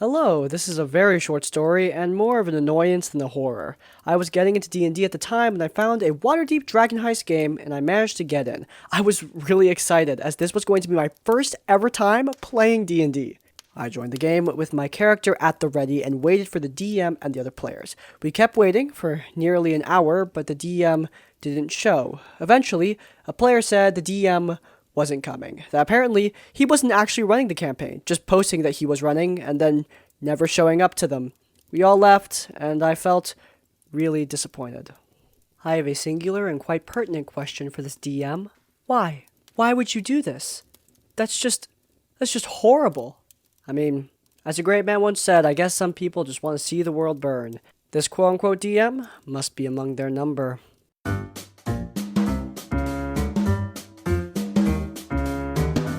Hello, this is a very short story and more of an annoyance than a horror. I was getting into D&D at the time and I found a Waterdeep Dragon Heist game and I managed to get in. I was really excited as this was going to be my first ever time playing D&D. I joined the game with my character at the ready and waited for the DM and the other players. We kept waiting for nearly an hour, but the DM didn't show. Eventually, a player said the DM wasn't coming. That apparently he wasn't actually running the campaign, just posting that he was running and then never showing up to them. We all left, and I felt really disappointed. I have a singular and quite pertinent question for this DM. Why? Why would you do this? That's just horrible. I mean, as a great man once said, I guess some people just want to see the world burn. This quote-unquote DM must be among their number.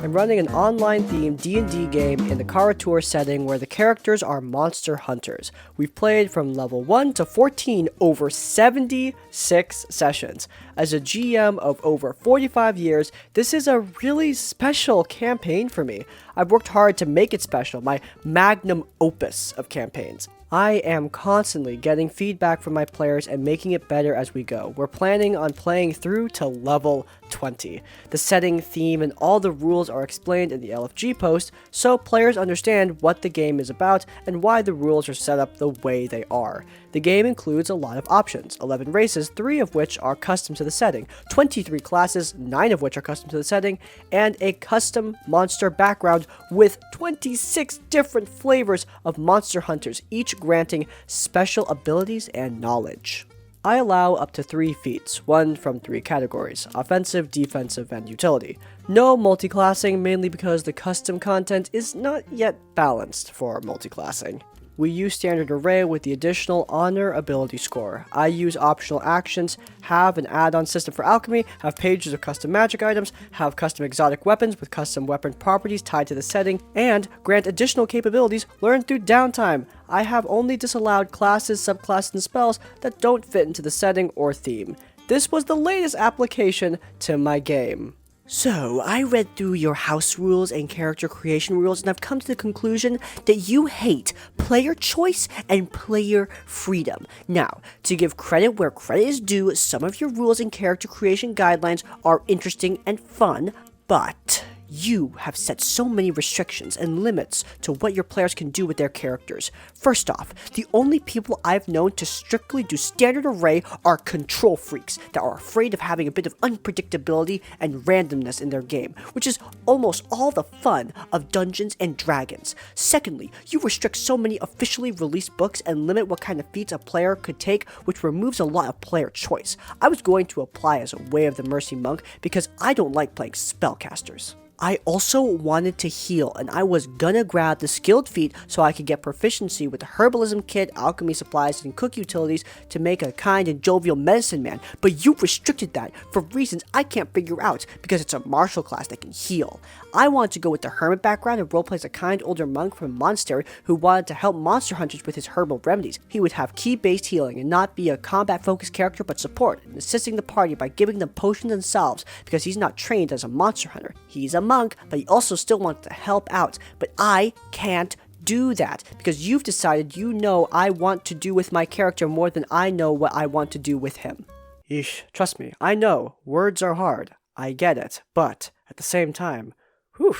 I'm running an online-themed D&D game in the Karatur setting where the characters are monster hunters. We've played from level 1 to 14 over 76 sessions. As a GM of over 45 years, this is a really special campaign for me. I've worked hard to make it special, my magnum opus of campaigns. I am constantly getting feedback from my players and making it better as we go. We're planning on playing through to level 20. The setting, theme, and all the rules are explained in the LFG post, so players understand what the game is about and why the rules are set up the way they are. The game includes a lot of options, 11 races, 3 of which are custom to the setting, 23 classes, 9 of which are custom to the setting, and a custom monster background with 26 different flavors of monster hunters, each granting special abilities and knowledge. I allow up to 3 feats, one from 3 categories, offensive, defensive, and utility. No multiclassing, mainly because the custom content is not yet balanced for multiclassing. We use standard array with the additional honor ability score. I use optional actions, have an add-on system for alchemy, have pages of custom magic items, have custom exotic weapons with custom weapon properties tied to the setting, and grant additional capabilities learned through downtime. I have only disallowed classes, subclasses, and spells that don't fit into the setting or theme. This was the latest application to my game. So, I read through your house rules and character creation rules and I've come to the conclusion that you hate player choice and player freedom. Now, to give credit where credit is due, some of your rules and character creation guidelines are interesting and fun, but you have set so many restrictions and limits to what your players can do with their characters. First off, the only people I've known to strictly do standard array are control freaks that are afraid of having a bit of unpredictability and randomness in their game, which is almost all the fun of Dungeons and Dragons. Secondly, you restrict so many officially released books and limit what kind of feats a player could take, which removes a lot of player choice. I was going to apply as a Way of the Mercy Monk because I don't like playing spellcasters. I also wanted to heal, and I was gonna grab the skilled feat so I could get proficiency with the herbalism kit, alchemy supplies, and cook utilities to make a kind and jovial medicine man, but you restricted that for reasons I can't figure out because it's a martial class that can heal. I wanted to go with the hermit background and roleplay as a kind older monk from a monastery who wanted to help monster hunters with his herbal remedies. He would have key-based healing and not be a combat-focused character but support, and assisting the party by giving them potions themselves because he's not trained as a monster hunter. He's a monk, but he also still wants to help out, but I can't do that because you've decided you know I want to do with my character more than I know what I want to do with him. Eesh, trust me, I know, words are hard, I get it, but at the same time, whew.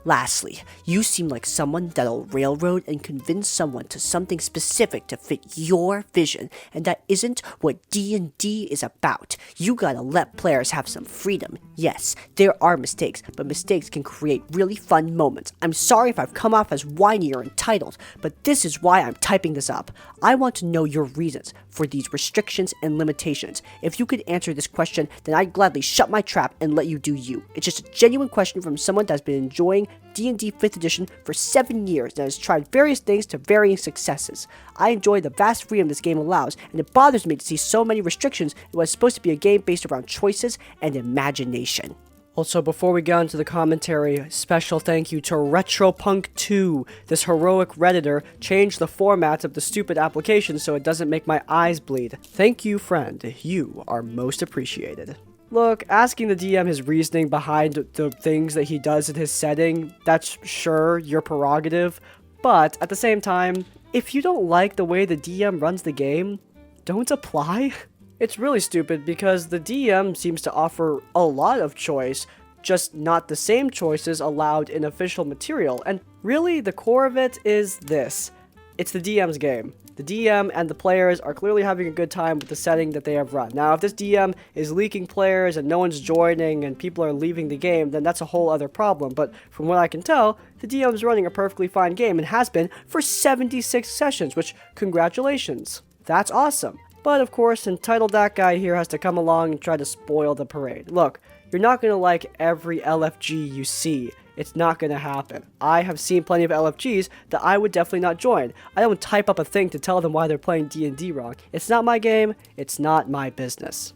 Lastly, you seem like someone that'll railroad and convince someone to something specific to fit your vision, and that isn't what D&D is about. You gotta let players have some freedom. Yes, there are mistakes, but mistakes can create really fun moments. I'm sorry if I've come off as whiny or entitled, but this is why I'm typing this up. I want to know your reasons for these restrictions and limitations. If you could answer this question, then I'd gladly shut my trap and let you do you. It's just a genuine question from someone that's been enjoying D&D 5th edition for 7 years and has tried various things to varying successes. I enjoy the vast freedom this game allows, and it bothers me to see so many restrictions in what is supposed to be a game based around choices and imagination. Also, before we get on to the commentary, special thank you to RetroPunk2. This heroic redditor changed the format of the stupid application so it doesn't make my eyes bleed. Thank you, friend. You are most appreciated. Look, asking the DM his reasoning behind the things that he does in his setting, that's sure your prerogative, But at the same time, if you don't like the way the DM runs the game, don't apply. It's really stupid because the DM seems to offer a lot of choice, just not the same choices allowed in official material. And really, the core of it is this. It's the DM's game. The DM and the players are clearly having a good time with the setting that they have run. Now, if this DM is leaking players and no one's joining and people are leaving the game, then that's a whole other problem. But from what I can tell, the DM is running a perfectly fine game and has been for 76 sessions, which, congratulations. That's awesome. But of course, entitled that guy here has to come along and try to spoil the parade. Look, you're not going to like every LFG you see. It's not going to happen. I have seen plenty of LFGs that I would definitely not join. I don't type up a thing to tell them why they're playing D&D wrong. It's not my game. It's not my business.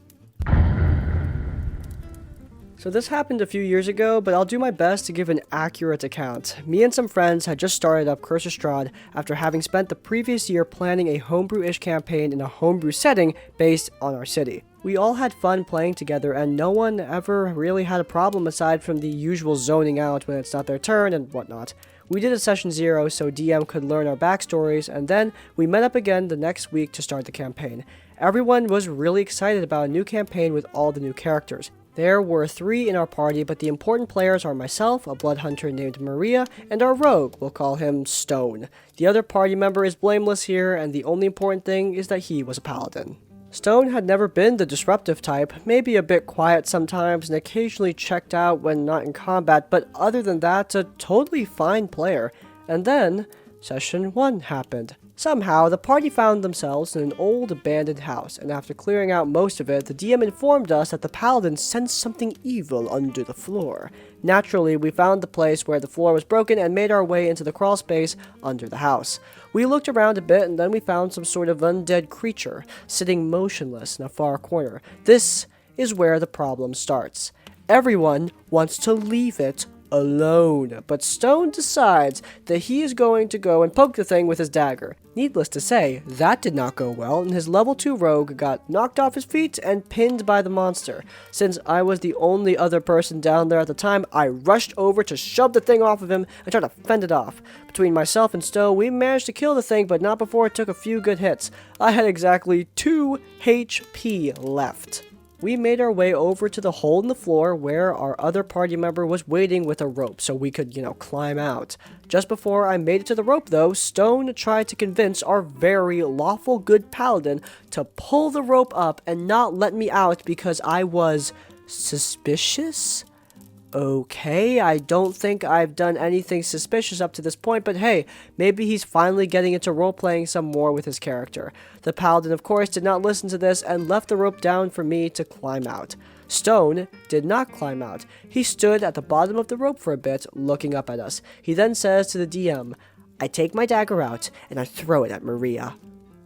So this happened a few years ago, but I'll do my best to give an accurate account. Me and some friends had just started up Curse of Strahd after having spent the previous year planning a homebrew-ish campaign in a homebrew setting based on our city. We all had fun playing together and no one ever really had a problem aside from the usual zoning out when it's not their turn and whatnot. We did a session 0 so DM could learn our backstories, and then we met up again the next week to start the campaign. Everyone was really excited about a new campaign with all the new characters. There were 3 in our party, but the important players are myself, a blood hunter named Maria, and our rogue, we'll call him Stone. The other party member is blameless here, and the only important thing is that he was a paladin. Stone had never been the disruptive type, maybe a bit quiet sometimes and occasionally checked out when not in combat, but other than that, a totally fine player. And then, Session 1 happened. Somehow, the party found themselves in an old abandoned house, and after clearing out most of it, the DM informed us that the paladin sensed something evil under the floor. Naturally, we found the place where the floor was broken and made our way into the crawl space under the house. We looked around a bit and then we found some sort of undead creature sitting motionless in a far corner. This is where the problem starts. Everyone wants to leave it alone, but Stone decides that he is going to go and poke the thing with his dagger. Needless to say, that did not go well, and his level 2 rogue got knocked off his feet and pinned by the monster. Since I was the only other person down there at the time, I rushed over to shove the thing off of him and try to fend it off. Between myself and Stowe, we managed to kill the thing, but not before it took a few good hits. I had exactly 2 HP left. We made our way over to the hole in the floor where our other party member was waiting with a rope so we could, climb out. Just before I made it to the rope though, Stone tried to convince our very lawful good paladin to pull the rope up and not let me out because I was suspicious? Okay, I don't think I've done anything suspicious up to this point, but hey, maybe he's finally getting into role-playing some more with his character. The paladin, of course, did not listen to this and left the rope down for me to climb out. Stone did not climb out. He stood at the bottom of the rope for a bit, looking up at us. He then says to the DM, "I take my dagger out and I throw it at Maria."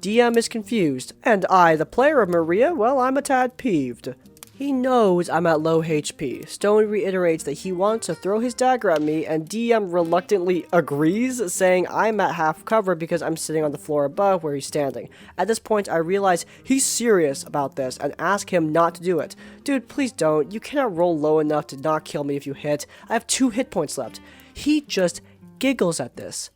DM is confused, and I, the player of Maria, well, I'm a tad peeved. He knows I'm at low HP. Stone reiterates that he wants to throw his dagger at me, and DM reluctantly agrees, saying I'm at half cover because I'm sitting on the floor above where he's standing. At this point, I realize he's serious about this and ask him not to do it. Dude, please don't. You cannot roll low enough to not kill me if you hit. I have 2 hit points left. He just giggles at this,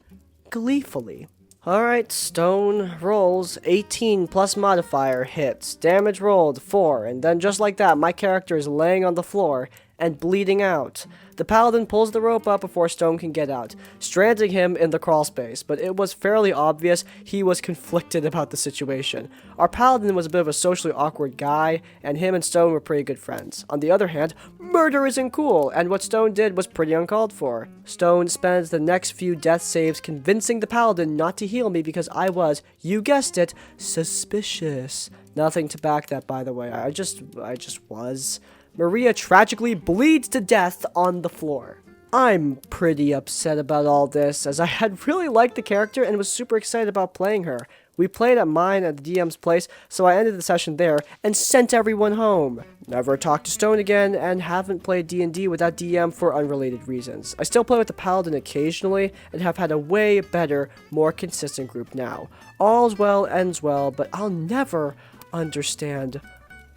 gleefully. Alright, Stone rolls 18 plus modifier hits. Damage rolled 4, and then just like that, my character is laying on the floor and bleeding out. The paladin pulls the rope up before Stone can get out, stranding him in the crawl space, but it was fairly obvious he was conflicted about the situation. Our paladin was a bit of a socially awkward guy, and him and Stone were pretty good friends. On the other hand, murder isn't cool, and what Stone did was pretty uncalled for. Stone spends the next few death saves convincing the paladin not to heal me because I was, you guessed it, suspicious. Nothing to back that, by the way. I just was. Maria tragically bleeds to death on the floor. I'm pretty upset about all this, as I had really liked the character and was super excited about playing her. We played at mine at the DM's place, so I ended the session there and sent everyone home. Never talked to Stone again, and haven't played D&D with that DM for unrelated reasons. I still play with the Paladin occasionally, and have had a way better, more consistent group now. All's well ends well, but I'll never understand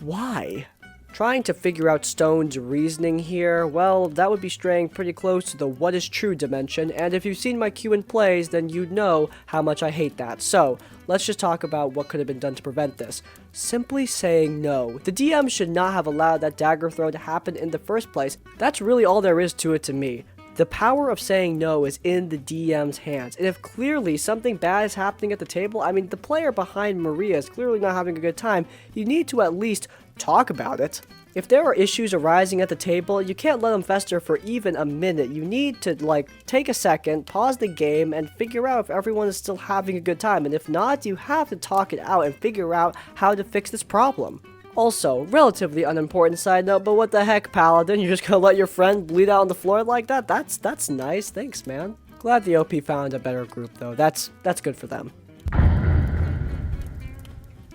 why. Trying to figure out Stone's reasoning here, well, that would be straying pretty close to the what is true dimension, and if you've seen my Q and plays, then you'd know how much I hate that. So, let's just talk about what could have been done to prevent this. Simply saying no. The DM should not have allowed that dagger throw to happen in the first place. That's really all there is to it to me. The power of saying no is in the DM's hands, and if clearly something bad is happening at the table, I mean, the player behind Maria is clearly not having a good time, you need to at least talk about it. If there are issues arising at the table, you can't let them fester for even a minute. You need to, take a second, pause the game, and figure out if everyone is still having a good time, and if not, you have to talk it out and figure out how to fix this problem. Also, relatively unimportant side note, but what the heck, Paladin? You're just gonna let your friend bleed out on the floor like that? That's nice. Thanks, man. Glad the OP found a better group, though. That's good for them.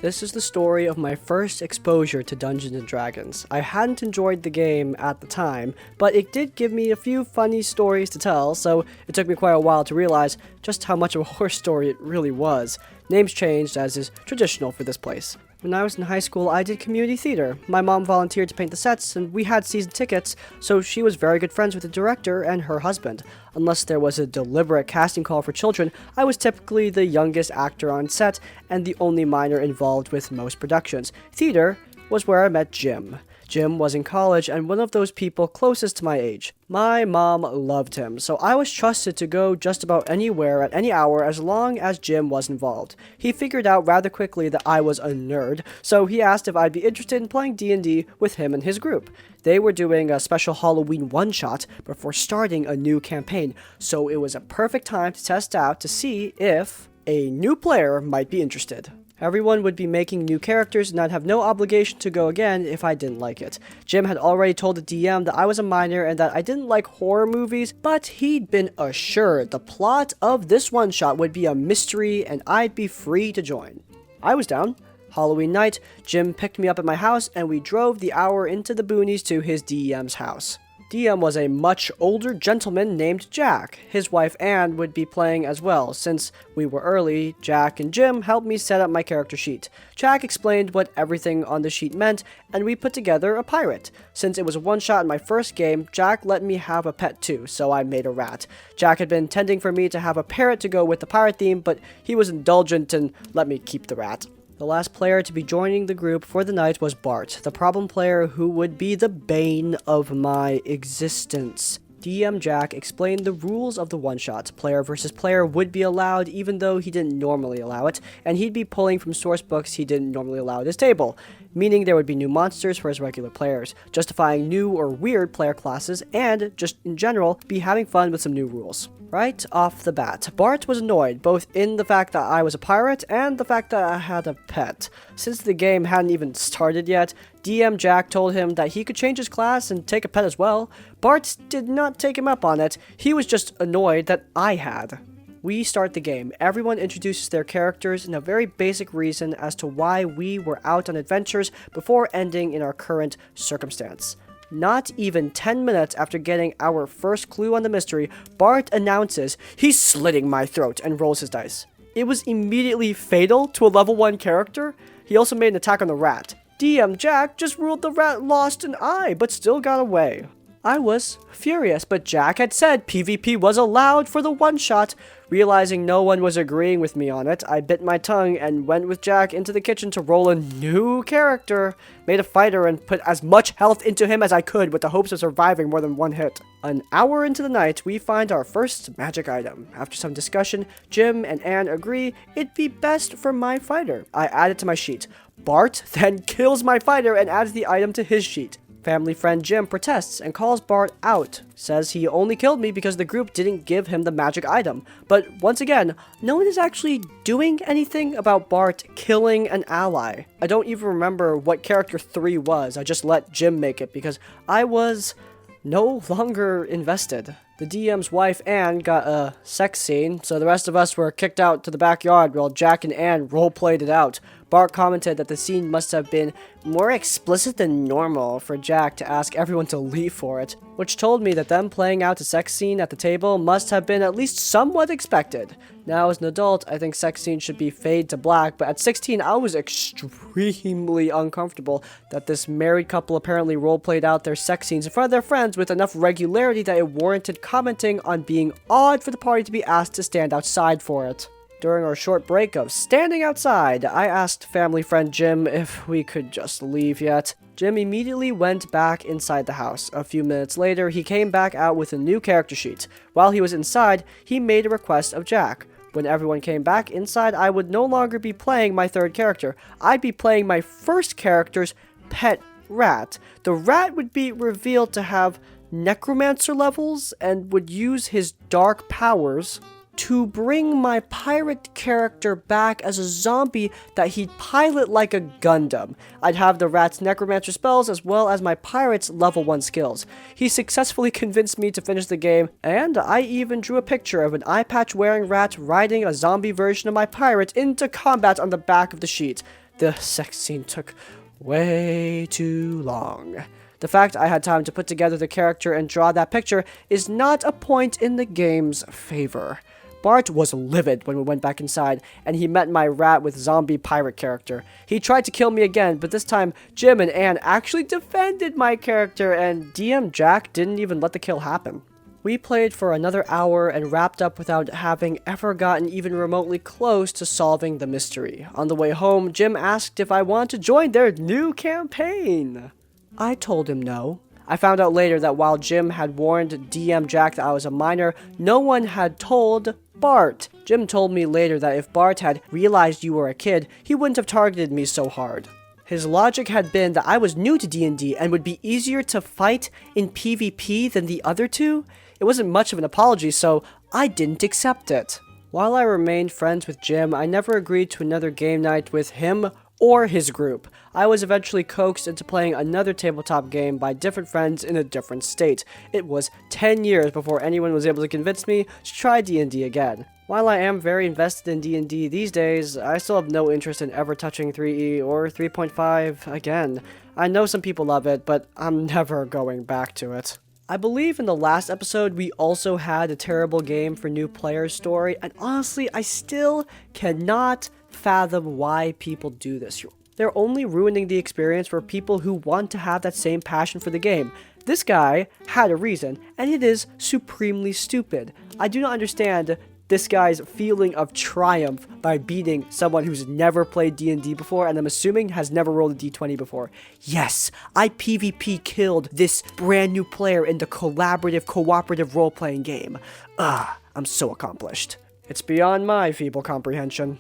This is the story of my first exposure to Dungeons & Dragons. I hadn't enjoyed the game at the time, but it did give me a few funny stories to tell, so it took me quite a while to realize just how much of a horror story it really was. Names changed, as is traditional for this place. When I was in high school, I did community theater. My mom volunteered to paint the sets, and we had season tickets, so she was very good friends with the director and her husband. Unless there was a deliberate casting call for children, I was typically the youngest actor on set and the only minor involved with most productions. Theater was where I met Jim. Jim was in college and one of those people closest to my age. My mom loved him, so I was trusted to go just about anywhere at any hour as long as Jim was involved. He figured out rather quickly that I was a nerd, so he asked if I'd be interested in playing D&D with him and his group. They were doing a special Halloween one-shot before starting a new campaign, so it was a perfect time to test out to see if a new player might be interested. Everyone would be making new characters, and I'd have no obligation to go again if I didn't like it. Jim had already told the DM that I was a minor and that I didn't like horror movies, but he'd been assured the plot of this one-shot would be a mystery and I'd be free to join. I was down. Halloween night, Jim picked me up at my house and we drove the hour into the boonies to his DM's house. DM was a much older gentleman named Jack. His wife Anne would be playing as well. Since we were early, Jack and Jim helped me set up my character sheet. Jack explained what everything on the sheet meant, and we put together a pirate. Since it was a one-shot in my first game, Jack let me have a pet too, so I made a rat. Jack had been intending for me to have a parrot to go with the pirate theme, but he was indulgent and let me keep the rat. The last player to be joining the group for the night was Bart, the problem player who would be the bane of my existence. DM Jack explained the rules of the one-shot. Player versus player would be allowed even though he didn't normally allow it, and he'd be pulling from source books he didn't normally allow at his table, meaning there would be new monsters for his regular players, justifying new or weird player classes, and, just in general, be having fun with some new rules. Right off the bat, Bart was annoyed, both in the fact that I was a pirate and the fact that I had a pet. Since the game hadn't even started yet, DM Jack told him that he could change his class and take a pet as well. Bart did not take him up on it, he was just annoyed that I had. We start the game. Everyone introduces their characters and a very basic reason as to why we were out on adventures before ending in our current circumstance. Not even 10 minutes after getting our first clue on the mystery, Bart announces, "He's slitting my throat," and rolls his dice. It was immediately fatal to a level 1 character. He also made an attack on the rat. DM Jack just ruled the rat lost an eye, but still got away. I was furious, but Jack had said PvP was allowed for the one-shot. Realizing no one was agreeing with me on it, I bit my tongue and went with Jack into the kitchen to roll a new character. Made a fighter and put as much health into him as I could with the hopes of surviving more than one hit. An hour into the night, we find our first magic item. After some discussion, Jim and Anne agree it'd be best for my fighter. I add it to my sheet. Bart then kills my fighter and adds the item to his sheet. Family friend Jim protests and calls Bart out, says he only killed me because the group didn't give him the magic item. But once again, no one is actually doing anything about Bart killing an ally. I don't even remember what character 3 was, I just let Jim make it because I was no longer invested. The DM's wife, Anne, got a sex scene, so the rest of us were kicked out to the backyard while Jack and Anne role-played it out. Bart commented that the scene must have been more explicit than normal for Jack to ask everyone to leave for it, which told me that them playing out a sex scene at the table must have been at least somewhat expected. Now, as an adult, I think sex scenes should be fade to black, but at 16, I was extremely uncomfortable that this married couple apparently role-played out their sex scenes in front of their friends with enough regularity that it warranted commenting on being odd for the party to be asked to stand outside for it. During our short break of standing outside, I asked family friend Jim if we could just leave yet. Jim immediately went back inside the house. A few minutes later, he came back out with a new character sheet. While he was inside, he made a request of Jack. When everyone came back inside, I would no longer be playing my third character. I'd be playing my first character's pet rat. The rat would be revealed to have necromancer levels and would use his dark powers to bring my pirate character back as a zombie that he'd pilot like a Gundam. I'd have the rat's necromancer spells as well as my pirate's level 1 skills. He successfully convinced me to finish the game, and I even drew a picture of an eye patch wearing rat riding a zombie version of my pirate into combat on the back of the sheet. The sex scene took way too long. The fact I had time to put together the character and draw that picture is not a point in the game's favor. Bart was livid when we went back inside, and he met my rat with zombie pirate character. He tried to kill me again, but this time Jim and Ann actually defended my character, and DM Jack didn't even let the kill happen. We played for another hour and wrapped up without having ever gotten even remotely close to solving the mystery. On the way home, Jim asked if I wanted to join their new campaign. I told him no. I found out later that while Jim had warned DM Jack that I was a minor, no one had told Bart. Jim told me later that if Bart had realized you were a kid, he wouldn't have targeted me so hard. His logic had been that I was new to D&D and would be easier to fight in PvP than the other two. It wasn't much of an apology, so I didn't accept it. While I remained friends with Jim, I never agreed to another game night with him or his group. I was eventually coaxed into playing another tabletop game by different friends in a different state. It was 10 years before anyone was able to convince me to try D&D again. While I am very invested in D&D these days, I still have no interest in ever touching 3E or 3.5 again. I know some people love it, but I'm never going back to it. I believe in the last episode we also had a terrible game for new players story, and honestly, I still cannot fathom why people do this. They're only ruining the experience for people who want to have that same passion for the game. This guy had a reason, and it is supremely stupid. I do not understand this guy's feeling of triumph by beating someone who's never played D&D before, and I'm assuming has never rolled a D20 before. Yes, I PvP killed this brand new player in the collaborative, cooperative role-playing game. I'm so accomplished. It's beyond my feeble comprehension.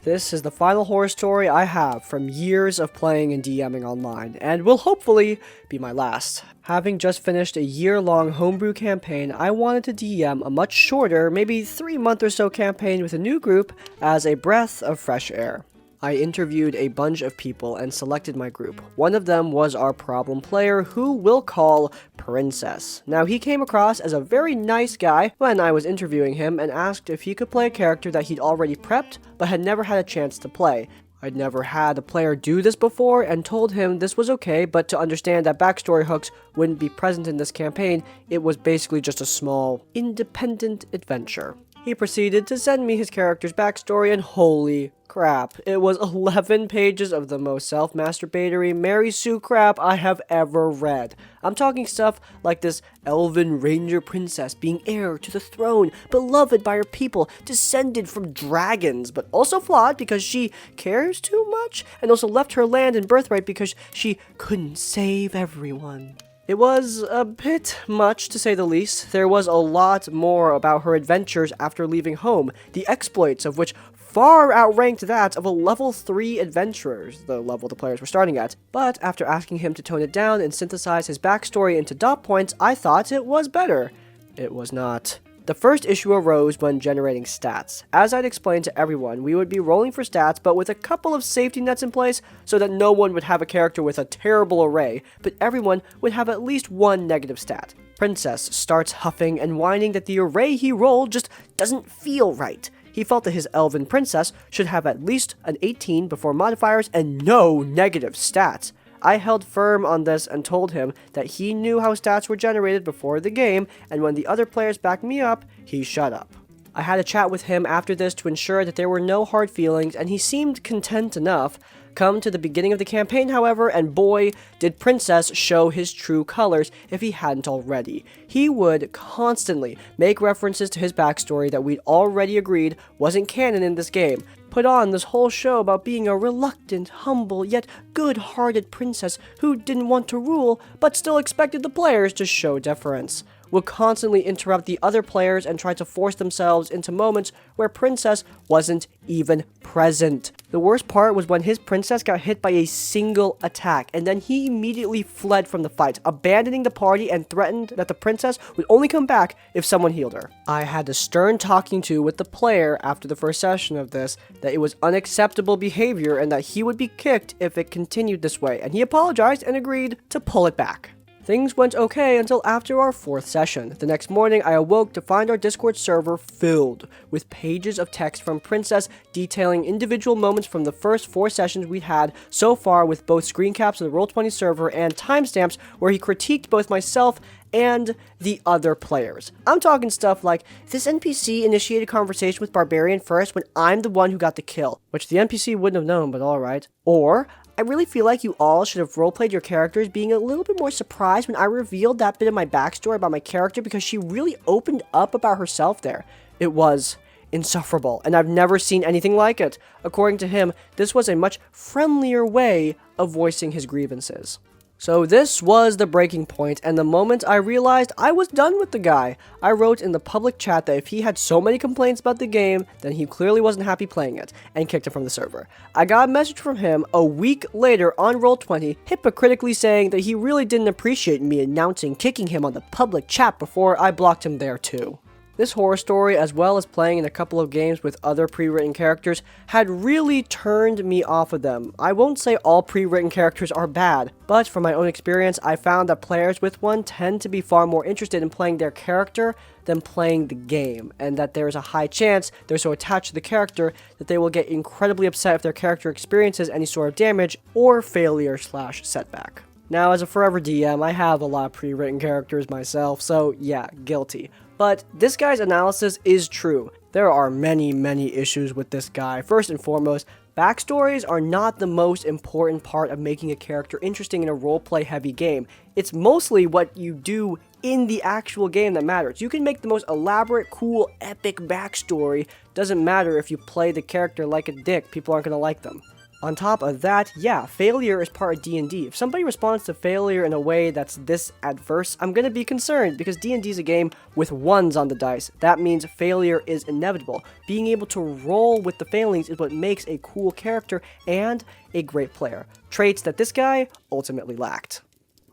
This is the final horror story I have from years of playing and DMing online, and will hopefully be my last. Having just finished a year-long homebrew campaign, I wanted to DM a much shorter, maybe 3-month or so campaign with a new group as a breath of fresh air. I interviewed a bunch of people and selected my group. One of them was our problem player, who we'll call Princess. Now, he came across as a very nice guy when I was interviewing him and asked if he could play a character that he'd already prepped but had never had a chance to play. I'd never had a player do this before and told him this was okay, but to understand that backstory hooks wouldn't be present in this campaign, it was basically just a small, independent adventure. He proceeded to send me his character's backstory, and holy crap, it was 11 pages of the most self-masturbatory Mary Sue crap I have ever read. I'm talking stuff like this elven ranger princess being heir to the throne, beloved by her people, descended from dragons, but also flawed because she cares too much, and also left her land and birthright because she couldn't save everyone. It was a bit much, to say the least. There was a lot more about her adventures after leaving home, the exploits of which far outranked that of a level 3 adventurer, the level the players were starting at. But after asking him to tone it down and synthesize his backstory into dot points, I thought it was better. It was not. The first issue arose when generating stats. As I'd explained to everyone, we would be rolling for stats, but with a couple of safety nets in place so that no one would have a character with a terrible array, but everyone would have at least one negative stat. Princess starts huffing and whining that the array he rolled just doesn't feel right. he felt that his elven princess should have at least an 18 before modifiers and no negative stats. I held firm on this and told him that he knew how stats were generated before the game, and when the other players backed me up, he shut up. I had a chat with him after this to ensure that there were no hard feelings, and he seemed content enough. Come to the beginning of the campaign, however, and boy, did Princess show his true colors if he hadn't already. He would constantly make references to his backstory that we'd already agreed wasn't canon in this game. Put on this whole show about being a reluctant, humble, yet good-hearted princess who didn't want to rule, but still expected the players to show deference. Would constantly interrupt the other players and try to force themselves into moments where Princess wasn't even present. The worst part was when his princess got hit by a single attack, and then he immediately fled from the fight, abandoning the party and threatened that the princess would only come back if someone healed her. I had a stern talking to with the player after the first session of this that it was unacceptable behavior and that he would be kicked if it continued this way, and he apologized and agreed to pull it back. Things went okay until after our 4th session. The next morning, I awoke to find our Discord server filled with pages of text from Princess detailing individual moments from the first 4 sessions we'd had so far, with both screen caps of the Roll20 server and timestamps where he critiqued both myself and the other players. I'm talking stuff like, this NPC initiated conversation with Barbarian first when I'm the one who got the kill, which the NPC wouldn't have known, but alright. Or, I really feel like you all should have roleplayed your characters being a little bit more surprised when I revealed that bit of my backstory about my character, because she really opened up about herself there. It was insufferable, and I've never seen anything like it. According to him, this was a much friendlier way of voicing his grievances. So this was the breaking point, and the moment I realized I was done with the guy. I wrote in the public chat that if he had so many complaints about the game, then he clearly wasn't happy playing it, and kicked him from the server. I got a message from him a week later on Roll20, hypocritically saying that he really didn't appreciate me announcing kicking him on the public chat before I blocked him there too. This horror story, as well as playing in a couple of games with other pre-written characters, had really turned me off of them. I won't say all pre-written characters are bad, but from my own experience, I found that players with one tend to be far more interested in playing their character than playing the game, and that there is a high chance they're so attached to the character that they will get incredibly upset if their character experiences any sort of damage or failure/setback. Now, as a forever DM, I have a lot of pre-written characters myself, so yeah, guilty. But this guy's analysis is true. There are many issues with this guy. First and foremost, backstories are not the most important part of making a character interesting in a roleplay heavy game. It's mostly what you do in the actual game that matters. You can make the most elaborate, cool, epic backstory. Doesn't matter if you play the character like a dick, people aren't gonna like them. On top of that, yeah, failure is part of D&D. If somebody responds to failure in a way that's this adverse, I'm gonna be concerned, because D&D is a game with ones on the dice. That means failure is inevitable. Being able to roll with the failings is what makes a cool character and a great player. Traits that this guy ultimately lacked.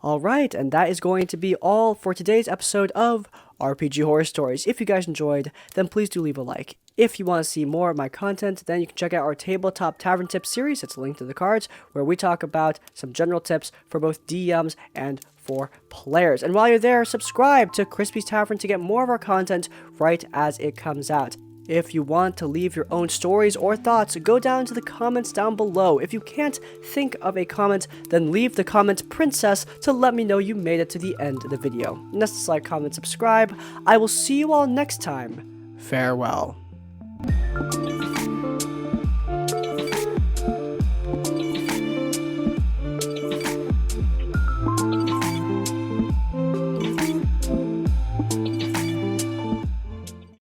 Alright, and that is going to be all for today's episode of RPG Horror Stories. If you guys enjoyed, then please do leave a like. If you want to see more of my content, then you can check out our Tabletop Tavern Tips series. It's linked in the cards, where we talk about some general tips for both DMs and for players. And while you're there, subscribe to Crispy's Tavern to get more of our content right as it comes out. If you want to leave your own stories or thoughts, go down to the comments down below. If you can't think of a comment, then leave the comment princess to let me know you made it to the end of the video. And that's like, comment, subscribe. I will see you all next time. Farewell.